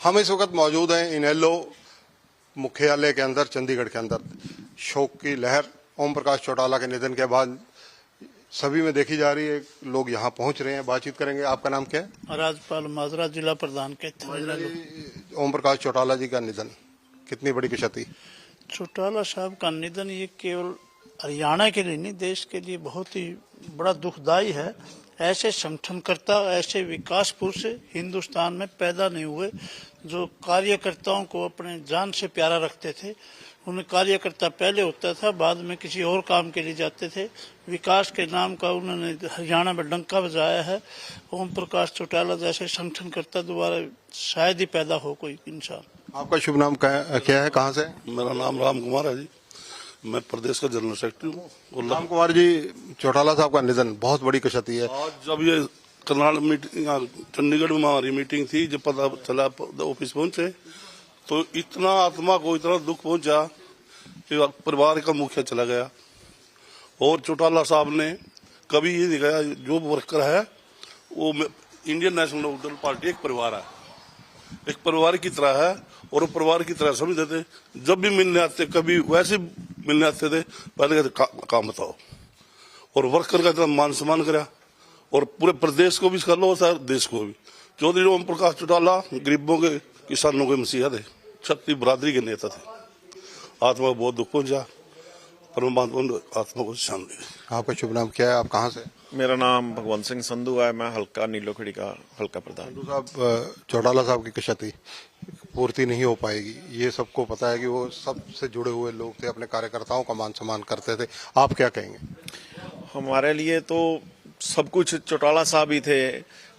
हम इस वक्त मौजूद हैं इनेलो मुख्यालय के अंदर, चंडीगढ़ के अंदर। शोक की लहर ओम प्रकाश चौटाला के निधन के बाद सभी में देखी जा रही है। लोग यहाँ पहुंच रहे हैं, बातचीत करेंगे। आपका नाम क्या है? राजपाल माजरा, जिला प्रधान के। ओम प्रकाश चौटाला जी का निधन कितनी बड़ी क्षति? चौटाला साहब का निधन ये केवल हरियाणा के लिए नहीं, देश के लिए बहुत ही बड़ा दुखदाई है। ऐसे संगठनकर्ता, ऐसे विकास पुरुष हिंदुस्तान में पैदा नहीं हुए जो कार्यकर्ताओं को अपने जान से प्यारा रखते थे। उन्हें कार्यकर्ता पहले होता था, बाद में किसी और काम के लिए जाते थे। विकास के नाम का उन्होंने हरियाणा में डंका बजाया है। ओम प्रकाश चौटाला जैसे संगठनकर्ता दोबारा शायद ही पैदा हो कोई इंसान। आपका शुभ नाम क्या है, कहाँ से? मेरा नाम राम कुमार है जी, मैं प्रदेश का जनरल सेक्रेटरी हूँ। राम कुमार जी, चौटाला साहब का निधन बहुत बड़ी क्षति है। आज जब ये करनाल मीटिंग, चंडीगढ़ में हमारी मीटिंग थी, जब पता चला ऑफिस पहुंचे तो इतना आत्मा को इतना दुख पहुंचा कि परिवार का मुखिया चला गया। और चौटाला साहब ने कभी ये नहीं कहा, जो वर्कर है वो इंडियन नेशनल लोकदल पार्टी एक परिवार है, एक परिवार की तरह है और परिवार की तरह समझते थे। जब भी मिलने आते, कभी वैसे मिलने आते थे, पहले कहते काम बताओ। और वर्कर का इतना मान सम्मान करा, और पूरे प्रदेश को भी कर लो, सर देश को भी। चौधरी ओम प्रकाश चौटाला गरीबों के, किसानों के मसीहा थे, क्षत्रिय बरादरी के नेता थे। आत्मा को बहुत दुख पहुंचा, परमात्मा आत्मा को शांति दे। आपका शुभ नाम क्या है, आप कहाँ से? मेरा नाम भगवंत सिंह संधू है, मैं हल्का नीलोखड़ी का हल्का प्रधान। साहब, चौटाला साहब की क्षति पूर्ति नहीं हो पाएगी, ये सबको पता है कि वो सबसे जुड़े हुए लोग थे, अपने कार्यकर्ताओं का मान सम्मान करते थे। आप क्या कहेंगे? हमारे लिए तो सब कुछ चौटाला साहब ही थे।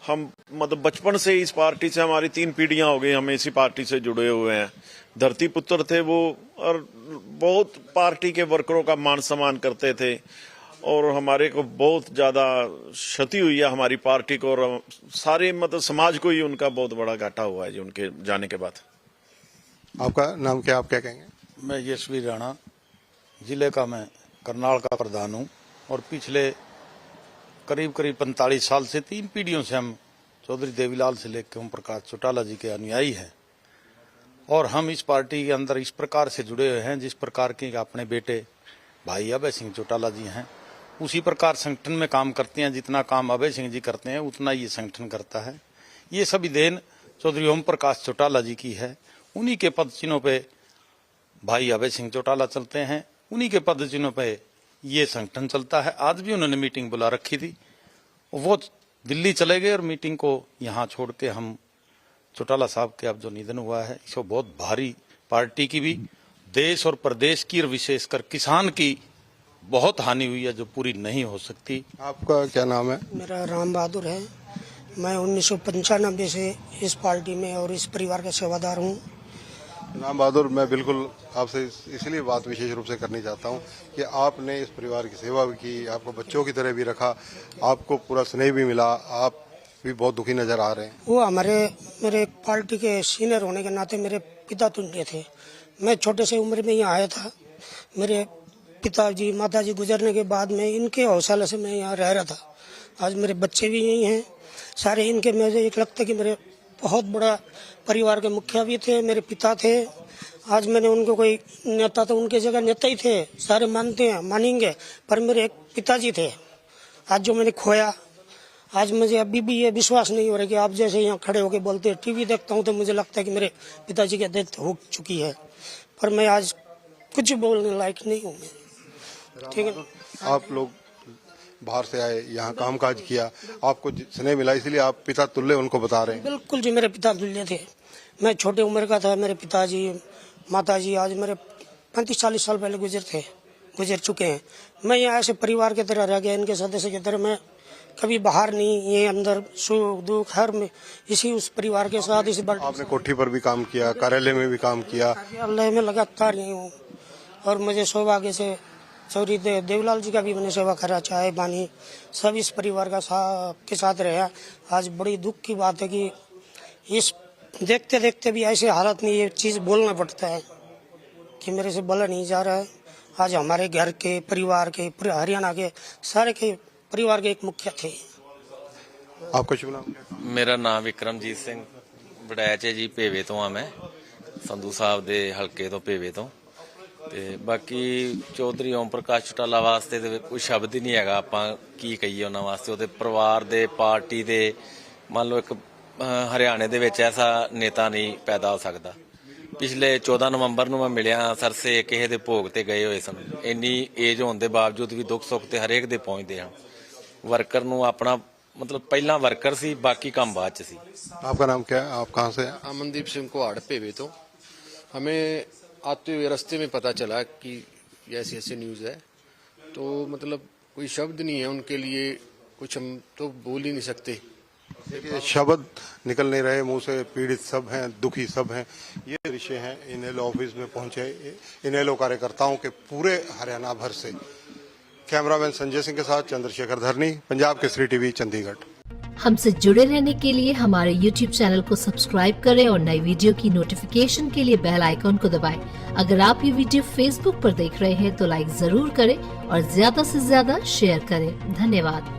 हम मतलब बचपन से इस पार्टी से, हमारी 3 पीढ़ियां हो गई, हम इसी पार्टी से जुड़े हुए हैं। धरती पुत्र थे वो, और बहुत पार्टी के वर्करों का मान सम्मान करते थे। और हमारे को बहुत ज्यादा क्षति हुई है हमारी पार्टी को, और सारे मतलब समाज को ही उनका बहुत बड़ा घाटा हुआ है जी उनके जाने के बाद। आपका नाम क्या, आप क्या कहेंगे? मैं यशवी राणा, जिले का मैं करनाल का प्रधान हूँ। और पिछले करीब 45 साल से 3 पीढ़ियों से हम चौधरी देवीलाल से लेकर ओम प्रकाश चौटाला जी के अनुयायी हैं। और हम इस पार्टी के अंदर इस प्रकार से जुड़े हुए हैं जिस प्रकार के अपने बेटे भाई अभय सिंह चौटाला जी हैं, उसी प्रकार संगठन में काम करते हैं। जितना काम अभय सिंह जी करते हैं उतना ये संगठन करता है। ये सभी देन चौधरी ओम प्रकाश चौटाला जी की है। उन्हीं के पद चिन्हों पे भाई अभय सिंह चौटाला चलते हैं, उन्हीं के पद चिन्हों पे ये संगठन चलता है। आज भी उन्होंने मीटिंग बुला रखी थी, वो दिल्ली चले गए और मीटिंग को यहाँ छोड़ के हम चौटाला साहब के अब जो निधन हुआ है, इसको बहुत भारी पार्टी की भी, देश और प्रदेश की, और विशेषकर किसान की बहुत हानि हुई है जो पूरी नहीं हो सकती। आपका क्या नाम है? मेरा राम बहादुर है। मैं 1995 से इस पार्टी में और इस परिवार का सेवादार हूँ। राम बहादुर, मैं बिल्कुल आपसे इसलिए बात विशेष रूप से करनी चाहता हूँ कि आपने इस परिवार की सेवा भी की, आपको बच्चों की तरह भी रखा, आपको पूरा स्नेह भी मिला, आप भी बहुत दुखी नजर आ रहे हैं। वो मेरे पार्टी के सीनियर होने के नाते मेरे पिता तुल्य थे। मैं छोटे से उम्र में यहाँ आया था। मेरे पिताजी माताजी गुजरने के बाद में इनके हौसले से मैं यहाँ रह रहा था। आज मेरे बच्चे भी यही हैं सारे। इनके मुझे एक लगता है कि मेरे बहुत बड़ा परिवार के मुखिया भी थे, मेरे पिता थे। आज मैंने उनको कोई नेता, तो उनके जगह नेता ही थे, सारे मानते हैं, मानेंगे, पर मेरे एक पिताजी थे। आज जो मैंने खोया, आज मुझे अभी भी ये विश्वास नहीं हो रहा कि आप जैसे यहाँ खड़े होकर बोलते हैं। टीवी देखता हूँ तो मुझे लगता है कि मेरे पिताजी की डेथ हो चुकी है, पर मैं आज कुछ बोलने लायक नहीं हूँ। ठीक है, आप लोग बाहर से आए, यहाँ कामकाज किया, आपको स्नेह मिला, इसलिए आप पिता तुल्य उनको बता रहे हैं। बिल्कुल जी, मेरे पिता तुल्य थे। मैं छोटे उम्र का था, मेरे पिताजी माताजी आज मेरे 35-40 साल पहले गुजर चुके हैं। मैं यहाँ ऐसे परिवार की तरह रह गया, इनके सदस्य की तरह। मैं कभी बाहर नहीं, ये अंदर सुख दुख हर में इसी उस परिवार के साथ। इसी आपने कोठी पर भी काम किया, कार्यालय में भी काम किया। कार्यालय में लगातार यही हूँ, और मुझे सौभाग्य से चौधरी देवीलाल जी का भी मैंने सेवा करा, चाय पानी सब इस परिवार का के साथ रहा। आज बड़ी दुख की बात है कि इस देखते देखते भी ऐसे हालत में ये चीज़ बोलना पड़ता है कि मेरे से बोला नहीं जा रहा है। आज हमारे घर के परिवार के, पूरे हरियाणा के सारे के परिवार के एक मुखिया थे। आपका शुभ नाम क्या है? मेरा नाम विक्रमजीत सिंह, ਵਡੈਚ ਜੀ ਭੇਵੇ ਤੋਂ ਆ ਮੈਂ ਸੰਧੂ ਸਾਹਿਬ ਦੇ ਹਲਕੇ ਤੋਂ ਭੇਵੇ ਤੋਂ ਤੇ ਬਾਕੀ ਚੌਧਰੀ ਓਮ ਪ੍ਰਕਾਸ਼ ਚੌਟਾਲਾ ਵਾਸਤੇ ਤੇ ਕੋਈ ਸ਼ਬਦ ਹੀ ਨਹੀਂ ਹੈਗਾ ਆਪਾਂ ਕੀ ਕਹੀਏ ਉਹਨਾਂ ਵਾਸਤੇ ਉਹਦੇ ਪਰਿਵਾਰ ਦੇ ਪਾਰਟੀ ਦੇ ਮੰਨ ਲਓ ਇੱਕ ਹਰਿਆਣੇ ਦੇ ਵਿੱਚ ਐਸਾ ਨੇਤਾ ਨਹੀਂ ਪੈਦਾ ਹੋ ਸਕਦਾ। ਪਿਛਲੇ 14 ਨਵੰਬਰ ਨੂੰ ਮੈਂ ਮਿਲਿਆ ਸਰਸੇ ਕਿਸੇ ਦੇ ਭੋਗ ਤੇ ਗਏ ਹੋਏ ਸਨ। ਇੰਨੀ ਏਜ ਹੋਣ ਦੇ ਬਾਵਜੂਦ ਵੀ ਦੁੱਖ ਸੁੱਖ ਤੇ ਹਰੇਕ ਦੇ ਪਹੁੰਚਦੇ ਹਨ। ਵਰਕਰ ਨੂੰ ਆਪਣਾ मतलब पहला वर्कर सी बाकी काम बाद च सी। आपका नाम क्या है, आप कहाँ से हैं? अमनदीप सिंह कुहाड़ पेवे तो हमें आते हुए रास्ते में पता चला कि ऐसी ऐसी न्यूज़ है, तो मतलब कोई शब्द नहीं है उनके लिए, कुछ हम तो बोल ही नहीं सकते। देखिए शब्द निकल नहीं रहे मुंह से, पीड़ित सब हैं, दुखी सब हैं। ये दृश्य हैं इनेलो ऑफिस में पहुंचे इनेलो कार्यकर्ताओं के पूरे हरियाणा भर से। कैमरामैन संजय सिंह के साथ चंद्रशेखर धरनी, पंजाब केसरी टीवी, चंडीगढ़। हमसे जुड़े रहने के लिए हमारे YouTube चैनल को सब्सक्राइब करें और नई वीडियो की नोटिफिकेशन के लिए बेल आइकॉन को दबाएं। अगर आप ये वीडियो Facebook पर देख रहे हैं तो लाइक जरूर करें और ज्यादा से ज्यादा शेयर करें। धन्यवाद।